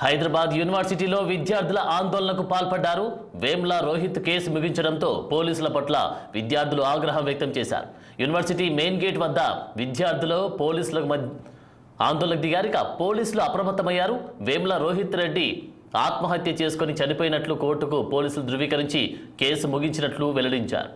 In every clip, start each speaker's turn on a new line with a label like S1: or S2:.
S1: హైదరాబాద్ యూనివర్సిటీలో విద్యార్థుల ఆందోళనకు పాల్పడ్డారు. వేమ్ల రోహిత్ కేసు ముగించడంతో పోలీసుల పట్ల విద్యార్థులు ఆగ్రహం వ్యక్తం చేశారు. యూనివర్సిటీ మెయిన్ గేట్ వద్ద విద్యార్థులు పోలీసులకు ఆందోళనకు దిగారు. పోలీసులు అప్రమత్తమయ్యారు. వేమ్ల రోహిత్ రెడ్డి ఆత్మహత్య చేసుకుని చనిపోయినట్లు కోర్టుకు పోలీసులు ధృవీకరించి కేసు ముగించినట్లు వెల్లడించారు.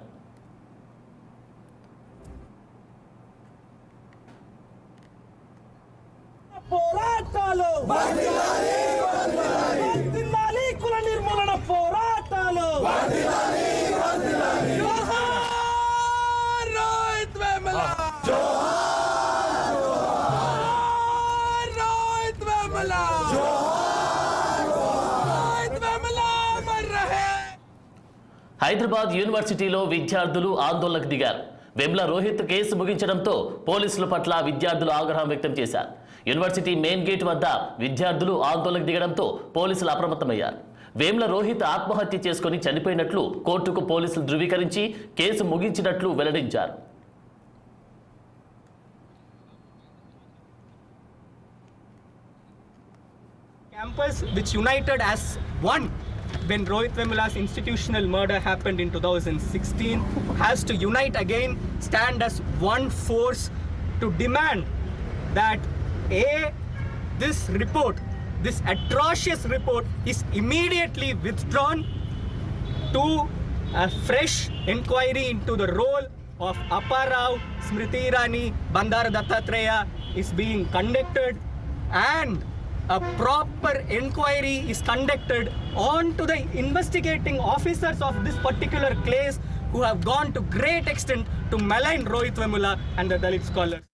S2: పోరాటాలు వర్ధిల్లాలి వర్ధిల్లాలి కుల నిర్మూలన పోరాటాలు వర్ధిల్లాలి వర్ధిల్లాలి జోహార్ రోహిత్ వేముల జోహార్ జోహార్ రోహిత్ వేముల జోహార్ రోహిత్ వేముల మర్ రహే.
S1: హైదరాబాద్ యూనివర్సిటీలో విద్యార్థులు ఆందోళనకు దిగారు. వేమ్ల రోహిత్ కేసు ముగించడంతో పోలీసుల పట్ల విద్యార్థులు ఆగ్రహం వ్యక్తం చేశారు. యూనివర్సిటీ మెయిన్ గేట్ వద్ద విద్యార్థులు ఆందోళనకు దిగడంతో పోలీసులు అప్రమత్తమయ్యారు. వేమ్ల రోహిత్ ఆత్మహత్య చేసుకుని చనిపోయినట్లు కోర్టుకు పోలీసులు ధృవీకరించి కేసు ముగించినట్లు వెల్లడించారు.
S3: Campus which united as one when Rohit Vemula's institutional murder happened in 2016 has to unite again, stand as one force to demand that this report, this atrocious report is immediately withdrawn, to a fresh inquiry into the role of Appa Rao, Smriti Irani, Bandara Dattatreya is being conducted, and a proper inquiry is conducted on to the investigating officers of this particular case who have gone to great extent to malign Rohit Vemula and the Dalit scholars.